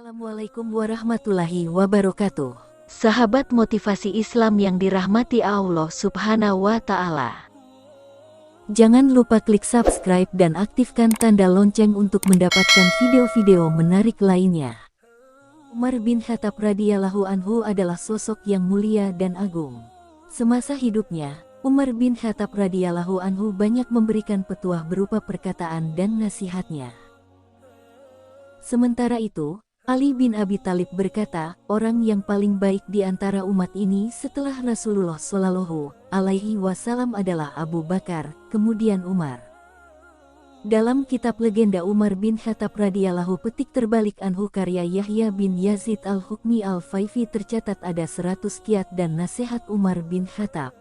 Assalamualaikum warahmatullahi wabarakatuh. Sahabat motivasi Islam yang dirahmati Allah Subhanahu wa Ta'ala. Jangan lupa klik subscribe dan aktifkan tanda lonceng untuk mendapatkan video-video menarik lainnya. Umar bin Khattab radhiyallahu anhu adalah sosok yang mulia dan agung. Semasa hidupnya, Umar bin Khattab radhiyallahu anhu banyak memberikan petuah berupa perkataan dan nasihatnya. Sementara itu, Ali bin Abi Thalib berkata, orang yang paling baik di antara umat ini setelah Rasulullah Shallallahu Alaihi Wasallam adalah Abu Bakar, kemudian Umar. Dalam kitab legenda Umar bin Khattab radhiyallahu petik terbalik anhu karya Yahya bin Yazid al-Hukmi al-Faifi tercatat ada 100 kiat dan nasihat Umar bin Khattab.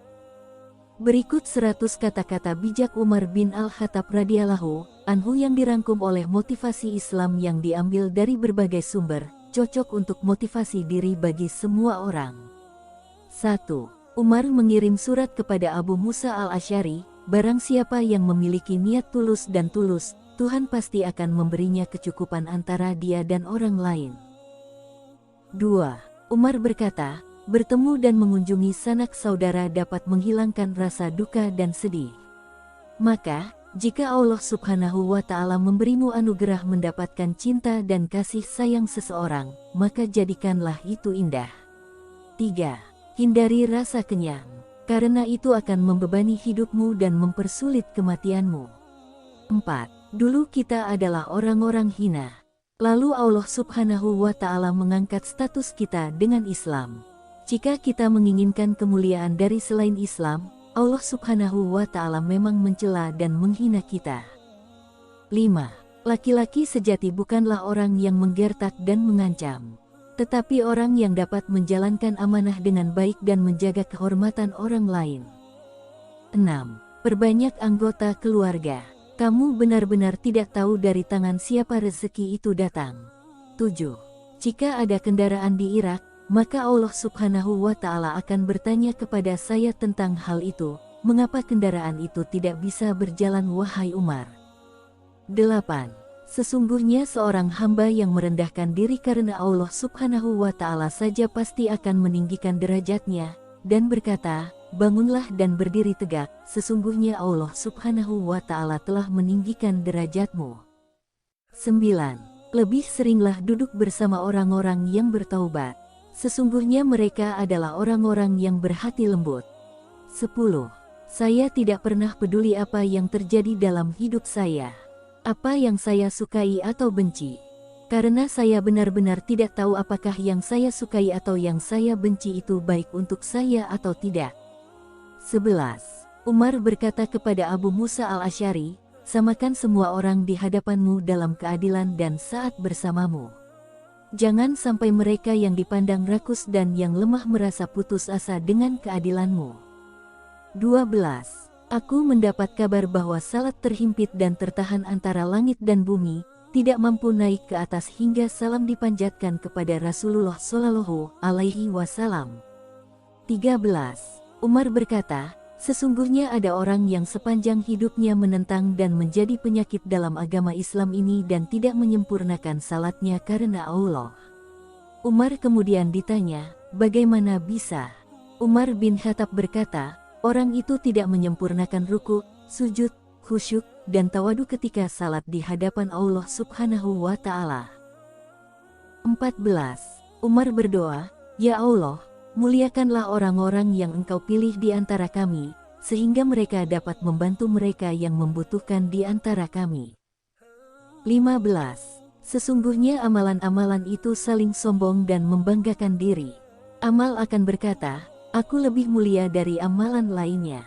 Berikut 100 kata-kata bijak Umar bin al-Khattab radhiyallahu anhu yang dirangkum oleh motivasi Islam yang diambil dari berbagai sumber, cocok untuk motivasi diri bagi semua orang. 1. Umar mengirim surat kepada Abu Musa al-Asy'ari, barang siapa yang memiliki niat tulus dan tulus, Tuhan pasti akan memberinya kecukupan antara dia dan orang lain. 2. Umar berkata, bertemu dan mengunjungi sanak saudara dapat menghilangkan rasa duka dan sedih. Maka, jika Allah Subhanahu wa Ta'ala memberimu anugerah mendapatkan cinta dan kasih sayang seseorang, maka jadikanlah itu indah. 3. Hindari rasa kenyang, karena itu akan membebani hidupmu dan mempersulit kematianmu. 4. Dulu kita adalah orang-orang hina. Lalu Allah Subhanahu wa Ta'ala mengangkat status kita dengan Islam. Jika kita menginginkan kemuliaan dari selain Islam, Allah Subhanahu wa Ta'ala memang mencela dan menghina kita. 5. Laki-laki sejati bukanlah orang yang menggertak dan mengancam, tetapi orang yang dapat menjalankan amanah dengan baik dan menjaga kehormatan orang lain. 6. Perbanyak anggota keluarga. Kamu benar-benar tidak tahu dari tangan siapa rezeki itu datang. 7. Jika ada kendaraan di Irak, maka Allah Subhanahu wa Ta'ala akan bertanya kepada saya tentang hal itu, mengapa kendaraan itu tidak bisa berjalan wahai Umar? 8. Sesungguhnya seorang hamba yang merendahkan diri karena Allah Subhanahu wa Ta'ala saja pasti akan meninggikan derajatnya, dan berkata, bangunlah dan berdiri tegak, sesungguhnya Allah Subhanahu wa Ta'ala telah meninggikan derajatmu. 9. Lebih seringlah duduk bersama orang-orang yang bertaubat. Sesungguhnya mereka adalah orang-orang yang berhati lembut. 10. Saya tidak pernah peduli apa yang terjadi dalam hidup saya, apa yang saya sukai atau benci, karena saya benar-benar tidak tahu apakah yang saya sukai atau yang saya benci itu baik untuk saya atau tidak. 11. Umar berkata kepada Abu Musa al-Asy'ari, samakan semua orang di hadapanmu dalam keadilan dan saat bersamamu. Jangan sampai mereka yang dipandang rakus dan yang lemah merasa putus asa dengan keadilanmu. 12. Aku mendapat kabar bahwa salat terhimpit dan tertahan antara langit dan bumi, tidak mampu naik ke atas hingga salam dipanjatkan kepada Rasulullah Shallallahu Alaihi Wasallam. 13. Umar berkata, sesungguhnya ada orang yang sepanjang hidupnya menentang dan menjadi penyakit dalam agama Islam ini dan tidak menyempurnakan salatnya karena Allah. Umar kemudian ditanya, bagaimana bisa? Umar bin Khattab berkata, orang itu tidak menyempurnakan ruku, sujud, khusyuk, dan tawadu ketika salat di hadapan Allah Subhanahu wa Ta'ala. 14. Umar berdoa, ya Allah, muliakanlah orang-orang yang Engkau pilih di antara kami, sehingga mereka dapat membantu mereka yang membutuhkan di antara kami. 15. Sesungguhnya amalan-amalan itu saling sombong dan membanggakan diri. Amal akan berkata, aku lebih mulia dari amalan lainnya.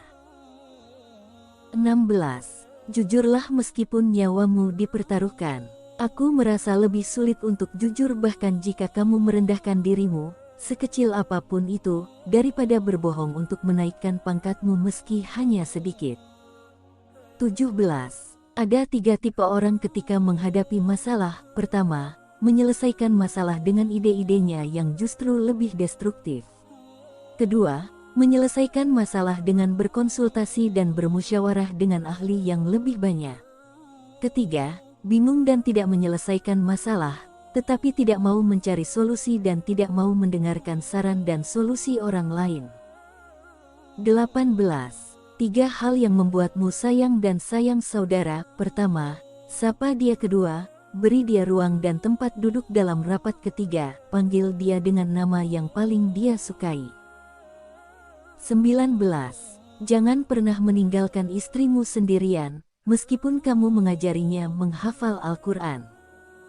16. Jujurlah meskipun nyawamu dipertaruhkan. Aku merasa lebih sulit untuk jujur bahkan jika kamu merendahkan dirimu, sekecil apapun itu, daripada berbohong untuk menaikkan pangkatmu meski hanya sedikit. 17. Ada 3 tipe orang ketika menghadapi masalah. Pertama, menyelesaikan masalah dengan ide-idenya yang justru lebih destruktif. Kedua, menyelesaikan masalah dengan berkonsultasi dan bermusyawarah dengan ahli yang lebih banyak. Ketiga, bingung dan tidak menyelesaikan masalah, tetapi tidak mau mencari solusi dan tidak mau mendengarkan saran dan solusi orang lain. 18. 3 hal yang membuatmu sayang dan sayang saudara. Pertama, sapa dia. Kedua, beri dia ruang dan tempat duduk dalam rapat. Ketiga, panggil dia dengan nama yang paling dia sukai. 19. Jangan pernah meninggalkan istrimu sendirian, meskipun kamu mengajarinya menghafal Al-Quran.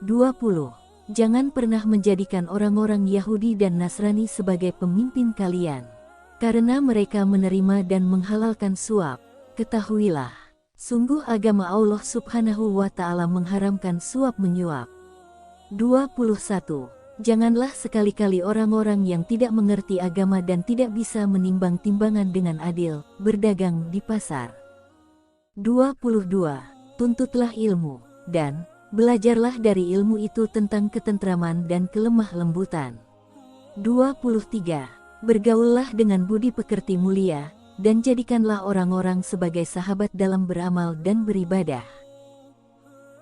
20. Jangan pernah menjadikan orang-orang Yahudi dan Nasrani sebagai pemimpin kalian, karena mereka menerima dan menghalalkan suap. Ketahuilah, sungguh agama Allah Subhanahu wa Ta'ala mengharamkan suap menyuap. 21. Janganlah sekali-kali orang-orang yang tidak mengerti agama dan tidak bisa menimbang timbangan dengan adil berdagang di pasar. 22. Tuntutlah ilmu, dan belajarlah dari ilmu itu tentang ketentraman dan kelemah lembutan. 23. Bergaullah dengan budi pekerti mulia, dan jadikanlah orang-orang sebagai sahabat dalam beramal dan beribadah.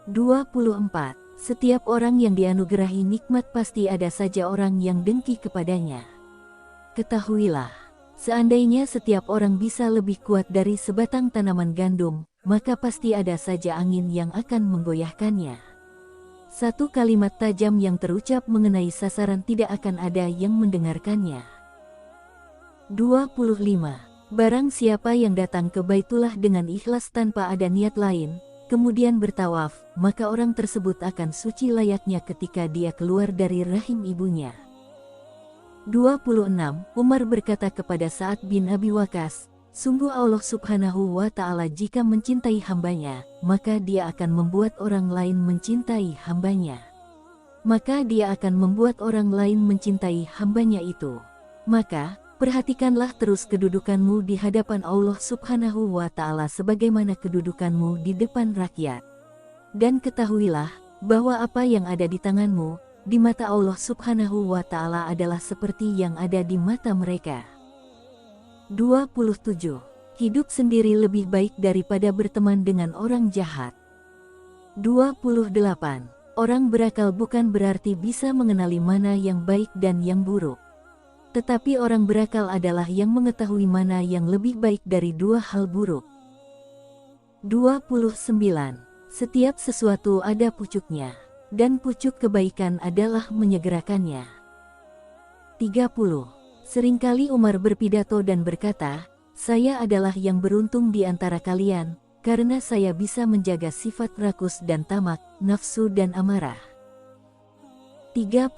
24. Setiap orang yang dianugerahi nikmat pasti ada saja orang yang dengki kepadanya. Ketahuilah, seandainya setiap orang bisa lebih kuat dari sebatang tanaman gandum, maka pasti ada saja angin yang akan menggoyahkannya. Satu kalimat tajam yang terucap mengenai sasaran tidak akan ada yang mendengarkannya. 25. Barang siapa yang datang ke Baitullah dengan ikhlas tanpa ada niat lain, kemudian bertawaf, maka orang tersebut akan suci layaknya ketika dia keluar dari rahim ibunya. 26. Umar berkata kepada Sa'ad bin Abi Waqqas, sungguh Allah Subhanahu wa Ta'ala jika mencintai hambanya, maka dia akan membuat orang lain mencintai hambanya. Maka dia akan membuat orang lain mencintai hambanya itu. Maka, perhatikanlah terus kedudukanmu di hadapan Allah Subhanahu wa Ta'ala sebagaimana kedudukanmu di depan rakyat. Dan ketahuilah, bahwa apa yang ada di tanganmu, di mata Allah Subhanahu wa Ta'ala adalah seperti yang ada di mata mereka. 27. Hidup sendiri lebih baik daripada berteman dengan orang jahat. 28. Orang berakal bukan berarti bisa mengenali mana yang baik dan yang buruk. Tetapi orang berakal adalah yang mengetahui mana yang lebih baik dari dua hal buruk. 29. Setiap sesuatu ada pucuknya, dan pucuk kebaikan adalah menyegerakannya. 30. Seringkali Umar berpidato dan berkata, saya adalah yang beruntung di antara kalian, karena saya bisa menjaga sifat rakus dan tamak, nafsu dan amarah. 31.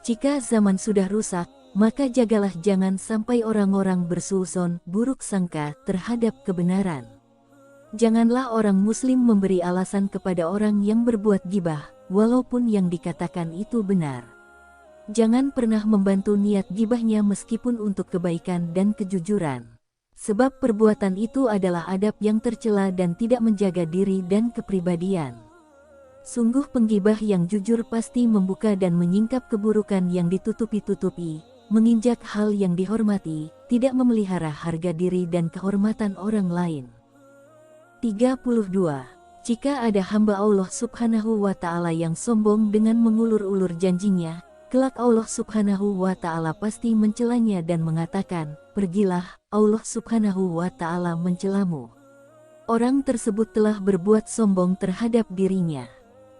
Jika zaman sudah rusak, maka jagalah jangan sampai orang-orang bersuuzon buruk sangka terhadap kebenaran. Janganlah orang muslim memberi alasan kepada orang yang berbuat gibah, walaupun yang dikatakan itu benar. Jangan pernah membantu niat gibahnya meskipun untuk kebaikan dan kejujuran. Sebab perbuatan itu adalah adab yang tercela dan tidak menjaga diri dan kepribadian. Sungguh penggibah yang jujur pasti membuka dan menyingkap keburukan yang ditutupi-tutupi, menginjak hal yang dihormati, tidak memelihara harga diri dan kehormatan orang lain. 32. Jika ada hamba Allah Subhanahu wa Ta'ala yang sombong dengan mengulur-ulur janjinya, kelak Allah Subhanahu wa Ta'ala pasti mencelanya dan mengatakan, pergilah, Allah Subhanahu wa Ta'ala mencelamu. Orang tersebut telah berbuat sombong terhadap dirinya.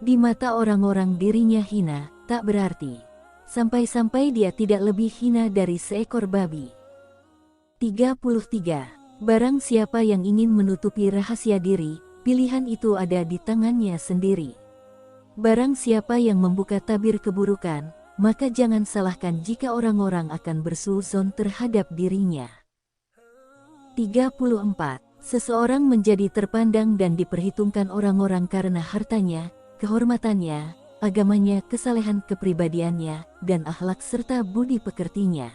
Di mata orang-orang dirinya hina, tak berarti. Sampai-sampai dia tidak lebih hina dari seekor babi. 33. Barang siapa yang ingin menutupi rahasia diri, pilihan itu ada di tangannya sendiri. Barang siapa yang membuka tabir keburukan, maka jangan salahkan jika orang-orang akan bersuuzon terhadap dirinya. 34. Seseorang menjadi terpandang dan diperhitungkan orang-orang karena hartanya, kehormatannya, agamanya, kesalehan kepribadiannya, dan akhlak serta budi pekertinya.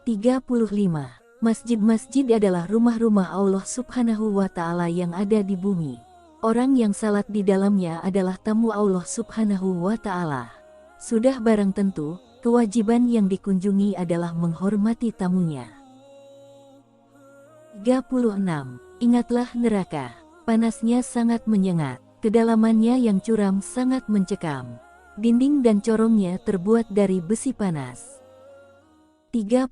35. Masjid-masjid adalah rumah-rumah Allah Subhanahu wa Ta'ala yang ada di bumi. Orang yang salat di dalamnya adalah tamu Allah Subhanahu wa Ta'ala. Sudah barang tentu, kewajiban yang dikunjungi adalah menghormati tamunya. 36. Ingatlah neraka, panasnya sangat menyengat, kedalamannya yang curam sangat mencekam. Dinding dan corongnya terbuat dari besi panas. 37.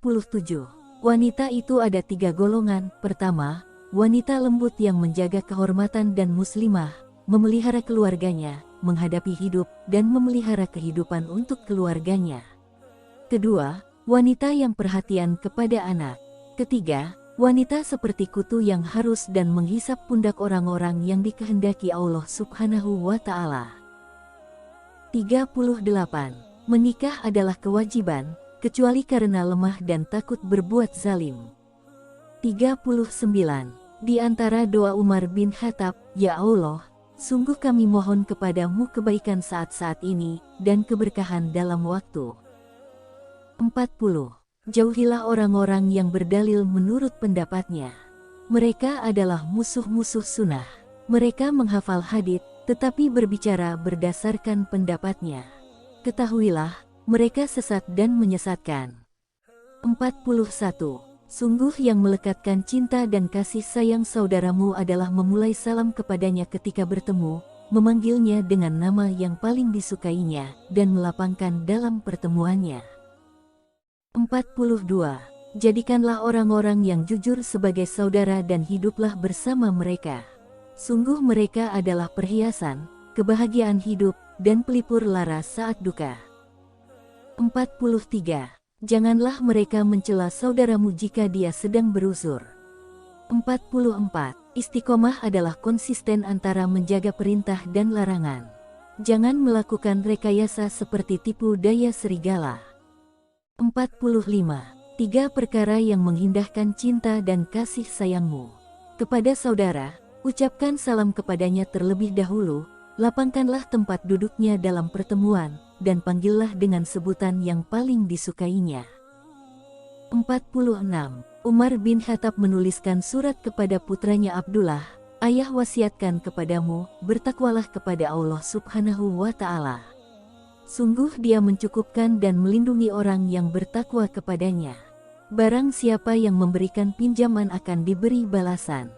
Wanita itu ada 3 golongan. Pertama, wanita lembut yang menjaga kehormatan dan muslimah, memelihara keluarganya, menghadapi hidup, dan memelihara kehidupan untuk keluarganya. Kedua, wanita yang perhatian kepada anak. Ketiga, wanita seperti kutu yang harus dan menghisap pundak orang-orang yang dikehendaki Allah Subhanahu wa Ta'ala. 38. Menikah adalah kewajiban, kecuali karena lemah dan takut berbuat zalim. 39. Di antara doa Umar bin Khattab, "Ya Allah, sungguh kami mohon kepadamu kebaikan saat-saat ini, dan keberkahan dalam waktu." 40. Jauhilah orang-orang yang berdalil menurut pendapatnya. Mereka adalah musuh-musuh sunnah. Mereka menghafal hadits, tetapi berbicara berdasarkan pendapatnya. Ketahuilah, mereka sesat dan menyesatkan. 41. Sungguh yang melekatkan cinta dan kasih sayang saudaramu adalah memulai salam kepadanya ketika bertemu, memanggilnya dengan nama yang paling disukainya, dan melapangkan dalam pertemuannya. 42. Jadikanlah orang-orang yang jujur sebagai saudara dan hiduplah bersama mereka. Sungguh mereka adalah perhiasan, kebahagiaan hidup, dan pelipur lara saat duka. 43. Janganlah mereka mencela saudaramu jika dia sedang beruzur. 44. Istiqomah adalah konsisten antara menjaga perintah dan larangan. Jangan melakukan rekayasa seperti tipu daya serigala. 45. 3 perkara yang mengindahkan cinta dan kasih sayangmu. Kepada saudara, ucapkan salam kepadanya terlebih dahulu, lapangkanlah tempat duduknya dalam pertemuan, dan panggillah dengan sebutan yang paling disukainya. 46. Umar bin Khattab menuliskan surat kepada putranya Abdullah, "Ayah wasiatkan kepadamu, bertakwalah kepada Allah Subhanahu wa Ta'ala. Sungguh Dia mencukupkan dan melindungi orang yang bertakwa kepadanya. Barang siapa yang memberikan pinjaman akan diberi balasan.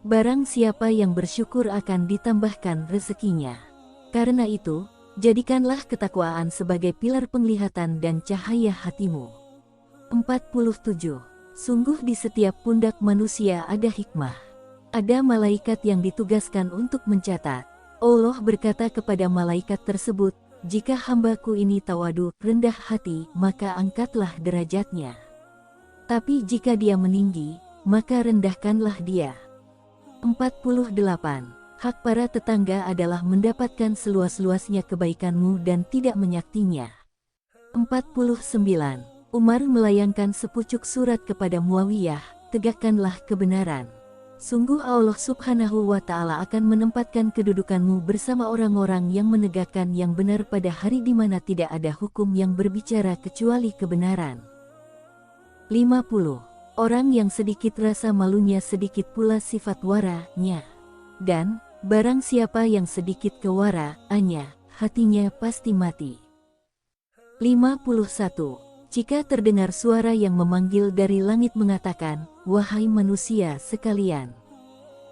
Barang siapa yang bersyukur akan ditambahkan rezekinya. Karena itu, jadikanlah ketakwaan sebagai pilar penglihatan dan cahaya hatimu." 47. Sungguh di setiap pundak manusia ada hikmah. Ada malaikat yang ditugaskan untuk mencatat. Allah berkata kepada malaikat tersebut, "Jika hambaku ini tawadu, rendah hati, maka angkatlah derajatnya. Tapi jika dia meninggi, maka rendahkanlah dia." 48. Hak para tetangga adalah mendapatkan seluas-luasnya kebaikanmu dan tidak menyakitinya. 49. Umar melayangkan sepucuk surat kepada Muawiyah, "Tegakkanlah kebenaran. Sungguh Allah Subhanahu wa Ta'ala akan menempatkan kedudukanmu bersama orang-orang yang menegakkan yang benar pada hari di mana tidak ada hukum yang berbicara kecuali kebenaran." 50. Orang yang sedikit rasa malunya sedikit pula sifat waranya. Dan, barang siapa yang sedikit kewaraannya, hatinya pasti mati. 51. Jika terdengar suara yang memanggil dari langit mengatakan, "Wahai manusia sekalian,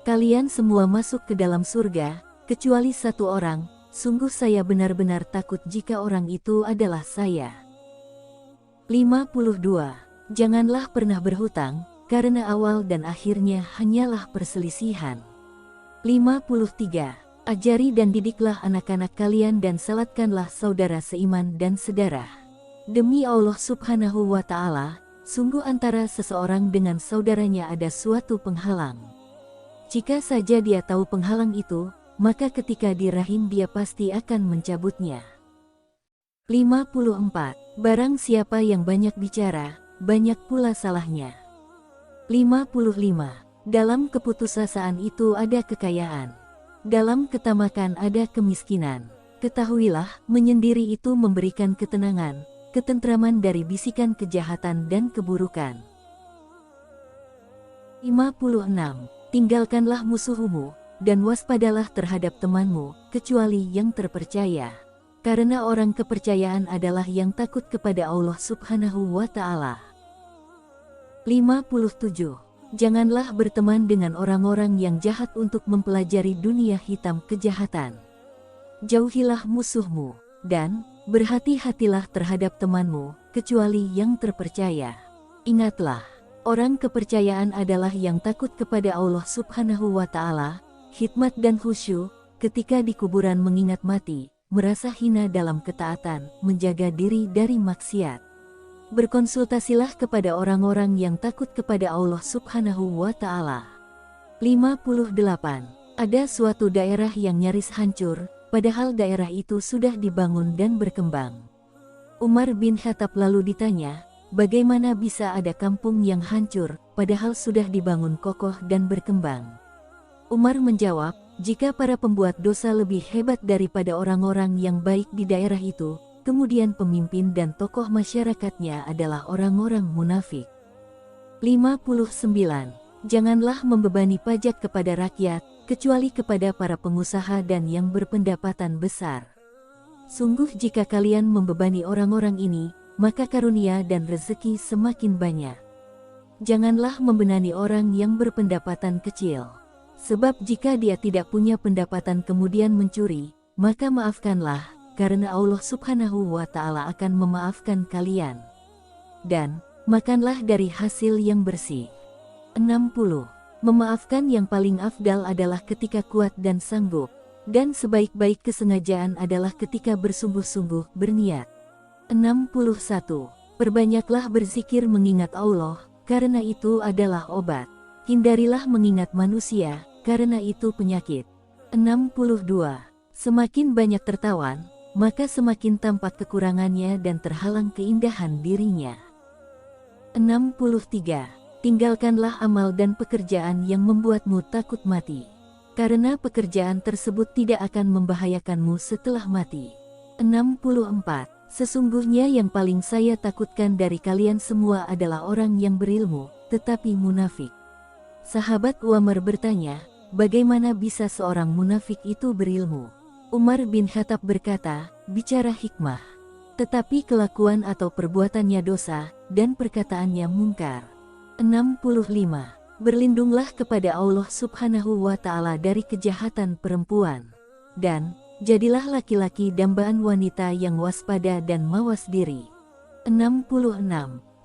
kalian semua masuk ke dalam surga, kecuali satu orang, sungguh saya benar-benar takut jika orang itu adalah saya." 52. Janganlah pernah berhutang, karena awal dan akhirnya hanyalah perselisihan. 53. Ajari dan didiklah anak-anak kalian dan salatkanlah saudara seiman dan sedarah. Demi Allah Subhanahu wa Ta'ala, sungguh antara seseorang dengan saudaranya ada suatu penghalang. Jika saja dia tahu penghalang itu, maka ketika di rahim dia pasti akan mencabutnya. 54. Barang siapa yang banyak bicara, banyak pula salahnya. 55. Dalam keputusasaan itu ada kekayaan. Dalam ketamakan ada kemiskinan. Ketahuilah, menyendiri itu memberikan ketenangan, ketentraman dari bisikan kejahatan dan keburukan. 56. Tinggalkanlah musuhmu, dan waspadalah terhadap temanmu, kecuali yang terpercaya. Karena orang kepercayaan adalah yang takut kepada Allah Subhanahu wa Ta'ala. 57. Janganlah berteman dengan orang-orang yang jahat untuk mempelajari dunia hitam kejahatan. Jauhilah musuhmu, Dan, berhati-hatilah terhadap temanmu, kecuali yang terpercaya. Ingatlah, orang kepercayaan adalah yang takut kepada Allah Subhanahu wa Ta'ala, hikmat dan khusyuk, ketika di kuburan mengingat mati, merasa hina dalam ketaatan, menjaga diri dari maksiat. Berkonsultasilah kepada orang-orang yang takut kepada Allah Subhanahu wa Ta'ala. 58. Ada suatu daerah yang nyaris hancur, padahal daerah itu sudah dibangun dan berkembang. Umar bin Khattab lalu ditanya, bagaimana bisa ada kampung yang hancur, padahal sudah dibangun kokoh dan berkembang? Umar menjawab, jika para pembuat dosa lebih hebat daripada orang-orang yang baik di daerah itu, kemudian pemimpin dan tokoh masyarakatnya adalah orang-orang munafik. 59. Janganlah membebani pajak kepada rakyat, kecuali kepada para pengusaha dan yang berpendapatan besar. Sungguh jika kalian membebani orang-orang ini, maka karunia dan rezeki semakin banyak. Janganlah membenani orang yang berpendapatan kecil. Sebab jika dia tidak punya pendapatan kemudian mencuri, maka maafkanlah, karena Allah Subhanahu wa Ta'ala akan memaafkan kalian. Dan, makanlah dari hasil yang bersih. 60. Memaafkan yang paling afdal adalah ketika kuat dan sanggup, dan sebaik-baik kesengajaan adalah ketika bersungguh-sungguh berniat. 61. Perbanyaklah berzikir mengingat Allah, karena itu adalah obat. Hindarilah mengingat manusia, karena itu penyakit. 62. Semakin banyak tertawan, maka semakin tampak kekurangannya dan terhalang keindahan dirinya. 63. Tinggalkanlah amal dan pekerjaan yang membuatmu takut mati, karena pekerjaan tersebut tidak akan membahayakanmu setelah mati. 64. Sesungguhnya yang paling saya takutkan dari kalian semua adalah orang yang berilmu, tetapi munafik. Sahabat Umar bertanya, bagaimana bisa seorang munafik itu berilmu? Umar bin Khattab berkata, bicara hikmah, tetapi kelakuan atau perbuatannya dosa, dan perkataannya mungkar. 65. Berlindunglah kepada Allah Subhanahu wa Ta'ala dari kejahatan perempuan. Dan, jadilah laki-laki dambaan wanita yang waspada dan mawas diri. 66.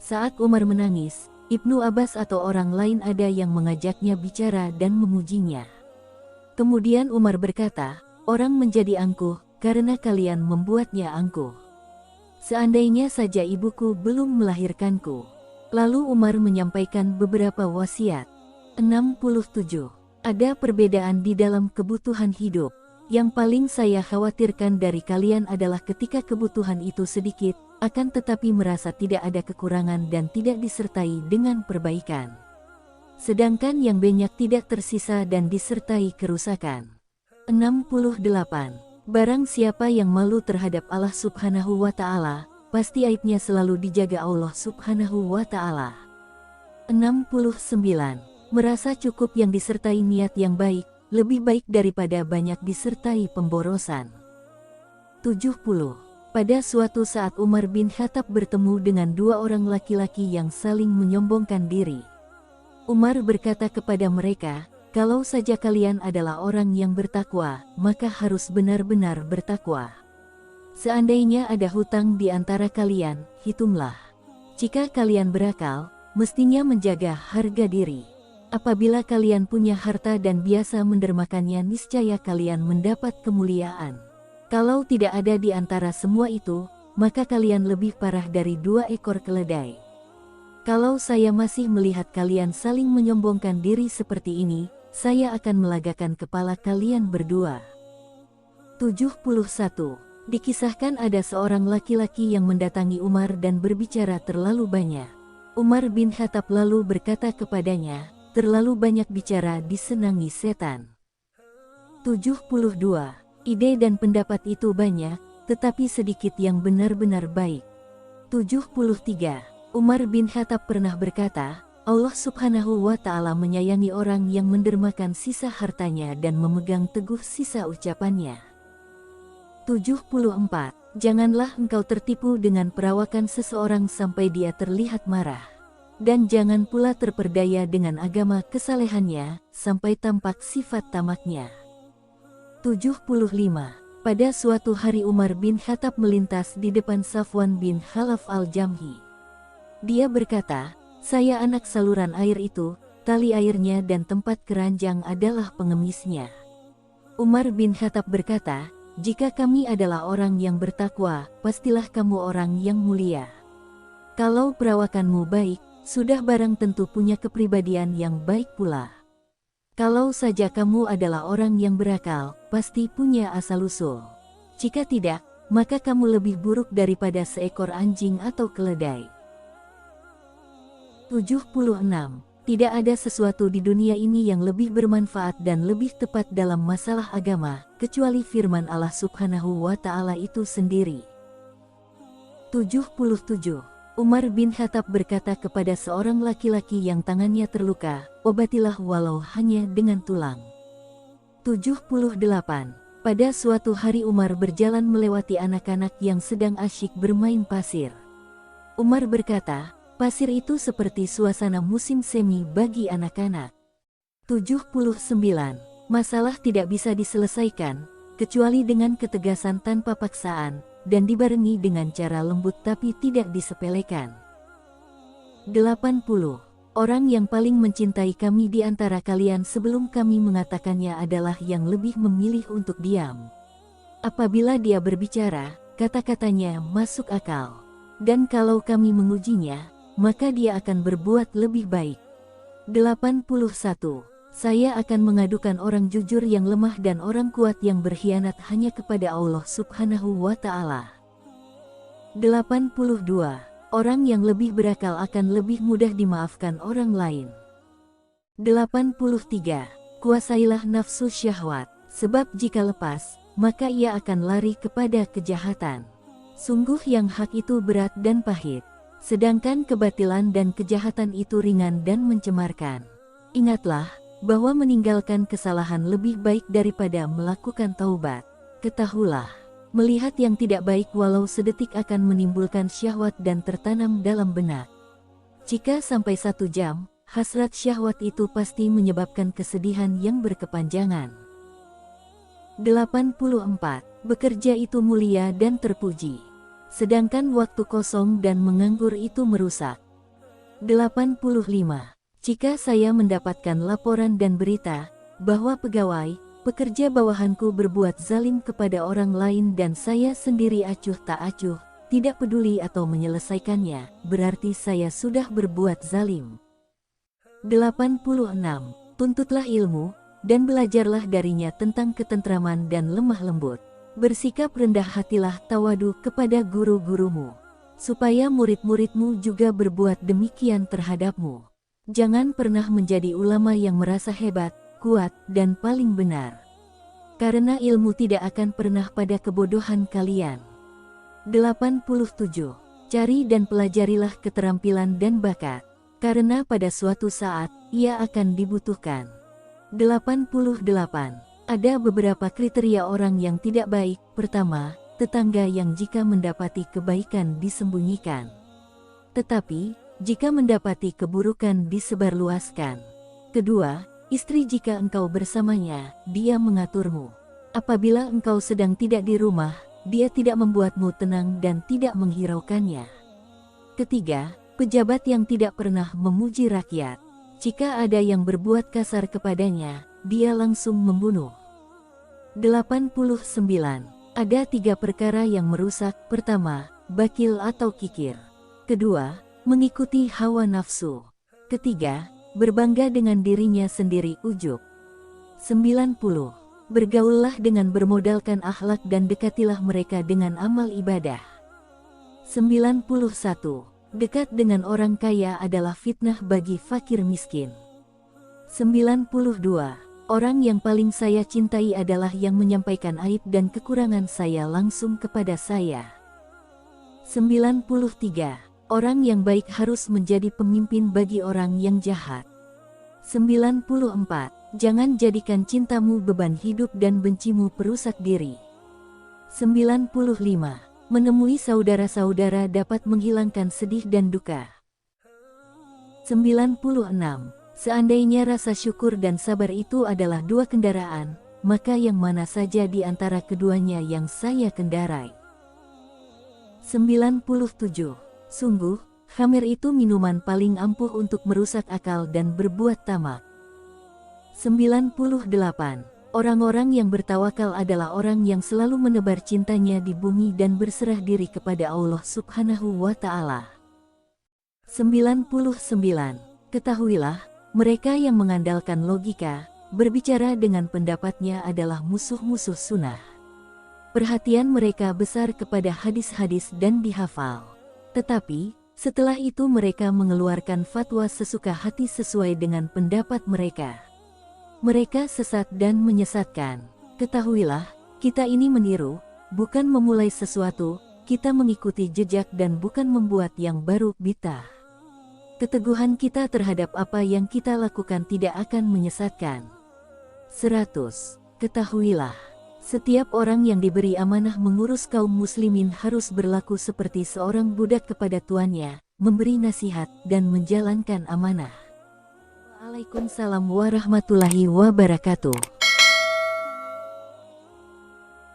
Saat Umar menangis, Ibnu Abbas atau orang lain ada yang mengajaknya bicara dan memujinya. Kemudian Umar berkata, orang menjadi angkuh, karena kalian membuatnya angkuh. Seandainya saja ibuku belum melahirkanku. Lalu Umar menyampaikan beberapa wasiat. 67. Ada perbedaan di dalam kebutuhan hidup. Yang paling saya khawatirkan dari kalian adalah ketika kebutuhan itu sedikit, akan tetapi merasa tidak ada kekurangan dan tidak disertai dengan perbaikan. Sedangkan yang banyak tidak tersisa dan disertai kerusakan. 68. Barang siapa yang malu terhadap Allah Subhanahu wa Ta'ala, pasti aibnya selalu dijaga Allah Subhanahu wa Ta'ala. 69. Merasa cukup yang disertai niat yang baik, lebih baik daripada banyak disertai pemborosan. 70. Pada suatu saat Umar bin Khattab bertemu dengan dua orang laki-laki yang saling menyombongkan diri. Umar berkata kepada mereka, kalau saja kalian adalah orang yang bertakwa, maka harus benar-benar bertakwa. Seandainya ada hutang di antara kalian, hitunglah. Jika kalian berakal, mestinya menjaga harga diri. Apabila kalian punya harta dan biasa mendermakannya, niscaya kalian mendapat kemuliaan. Kalau tidak ada di antara semua itu, maka kalian lebih parah dari 2 ekor keledai. Kalau saya masih melihat kalian saling menyombongkan diri seperti ini, saya akan melagakan kepala kalian berdua. 71. Dikisahkan ada seorang laki-laki yang mendatangi Umar dan berbicara terlalu banyak. Umar bin Khattab lalu berkata kepadanya, terlalu banyak bicara disenangi setan. 72. Ide dan pendapat itu banyak, tetapi sedikit yang benar-benar baik. 73. Umar bin Khattab pernah berkata, Allah Subhanahu wa Ta'ala menyayangi orang yang mendermakan sisa hartanya dan memegang teguh sisa ucapannya. 74. Janganlah engkau tertipu dengan perawakan seseorang sampai dia terlihat marah. Dan jangan pula terperdaya dengan agama kesalehannya, sampai tampak sifat tamaknya. 75. Pada suatu hari Umar bin Khattab melintas di depan Safwan bin Khalaf al-Jamhi. Dia berkata, "Saya anak saluran air itu, tali airnya dan tempat keranjang adalah pengemisnya." Umar bin Khattab berkata, "Jika kami adalah orang yang bertakwa, pastilah kamu orang yang mulia. Kalau perawakanmu baik, sudah barang tentu punya kepribadian yang baik pula. Kalau saja kamu adalah orang yang berakal, pasti punya asal-usul. Jika tidak, maka kamu lebih buruk daripada seekor anjing atau keledai." 76. Tidak ada sesuatu di dunia ini yang lebih bermanfaat dan lebih tepat dalam masalah agama, kecuali firman Allah Subhanahu wa Ta'ala itu sendiri. 77. Umar bin Khattab berkata kepada seorang laki-laki yang tangannya terluka, "Obatilah walau hanya dengan tulang." 78. Pada suatu hari Umar berjalan melewati anak-anak yang sedang asyik bermain pasir. Umar berkata, "Pasir itu seperti suasana musim semi bagi anak-anak." 79. Masalah tidak bisa diselesaikan, kecuali dengan ketegasan tanpa paksaan, dan dibarengi dengan cara lembut tapi tidak disepelekan. 80. Orang yang paling mencintai kami di antara kalian sebelum kami mengatakannya adalah yang lebih memilih untuk diam. Apabila dia berbicara, kata-katanya masuk akal. Dan kalau kami mengujinya, maka dia akan berbuat lebih baik. 81. Saya akan mengadukan orang jujur yang lemah dan orang kuat yang berkhianat hanya kepada Allah Subhanahu wa Ta'ala. 82. Orang yang lebih berakal akan lebih mudah dimaafkan orang lain. 83. Kuasailah nafsu syahwat, sebab jika lepas, maka ia akan lari kepada kejahatan. Sungguh yang hak itu berat dan pahit, sedangkan kebatilan dan kejahatan itu ringan dan mencemarkan. Ingatlah, bahwa meninggalkan kesalahan lebih baik daripada melakukan taubat. Ketahuilah, melihat yang tidak baik walau sedetik akan menimbulkan syahwat dan tertanam dalam benak. Jika sampai 1 jam, hasrat syahwat itu pasti menyebabkan kesedihan yang berkepanjangan. 84. Bekerja itu mulia dan terpuji, sedangkan waktu kosong dan menganggur itu merusak. 85. Jika saya mendapatkan laporan dan berita bahwa pegawai, pekerja bawahanku berbuat zalim kepada orang lain dan saya sendiri acuh tak acuh, tidak peduli atau menyelesaikannya, berarti saya sudah berbuat zalim. 86. Tuntutlah ilmu, dan belajarlah darinya tentang ketentraman dan lemah lembut. Bersikap rendah hatilah tawadu kepada guru-gurumu, supaya murid-muridmu juga berbuat demikian terhadapmu. Jangan pernah menjadi ulama yang merasa hebat, kuat, dan paling benar. Karena ilmu tidak akan pernah pada kebodohan kalian. 87. Cari dan pelajarilah keterampilan dan bakat, karena pada suatu saat, ia akan dibutuhkan. 88. Ada beberapa kriteria orang yang tidak baik. Pertama, tetangga yang jika mendapati kebaikan disembunyikan. Tetapi, jika mendapati keburukan disebarluaskan. Kedua, istri jika engkau bersamanya, dia mengaturmu. Apabila engkau sedang tidak di rumah, dia tidak membuatmu tenang dan tidak menghiraukannya. Ketiga, pejabat yang tidak pernah memuji rakyat. Jika ada yang berbuat kasar kepadanya, dia langsung membunuh. 89. Ada 3 perkara yang merusak. Pertama, bakil atau kikir. Kedua, mengikuti hawa nafsu. Ketiga, berbangga dengan dirinya sendiri, ujub. 90. Bergaullah dengan bermodalkan akhlak dan dekatilah mereka dengan amal ibadah. 91. Dekat dengan orang kaya adalah fitnah bagi fakir miskin. 92. Orang yang paling saya cintai adalah yang menyampaikan aib dan kekurangan saya langsung kepada saya. 93. Orang yang baik harus menjadi pemimpin bagi orang yang jahat. 94. Jangan jadikan cintamu beban hidup dan bencimu perusak diri. 95. Menemui saudara-saudara dapat menghilangkan sedih dan duka. 96. Seandainya rasa syukur dan sabar itu adalah 2 kendaraan, maka yang mana saja di antara keduanya yang saya kendarai? 97. Sungguh, khamir itu minuman paling ampuh untuk merusak akal dan berbuat tamak. 98. Orang-orang yang bertawakal adalah orang yang selalu menebar cintanya di bumi dan berserah diri kepada Allah Subhanahu wa Ta'ala. 99. Ketahuilah, mereka yang mengandalkan logika, berbicara dengan pendapatnya adalah musuh-musuh sunnah. Perhatian mereka besar kepada hadis-hadis dan dihafal. Tetapi, setelah itu mereka mengeluarkan fatwa sesuka hati sesuai dengan pendapat mereka. Mereka sesat dan menyesatkan. Ketahuilah, kita ini meniru, bukan memulai sesuatu, kita mengikuti jejak dan bukan membuat yang baru bid'ah. Keteguhan kita terhadap apa yang kita lakukan tidak akan menyesatkan. 100. Ketahuilah, setiap orang yang diberi amanah mengurus kaum muslimin harus berlaku seperti seorang budak kepada tuannya, memberi nasihat dan menjalankan amanah. Waalaikumsalam warahmatullahi wabarakatuh.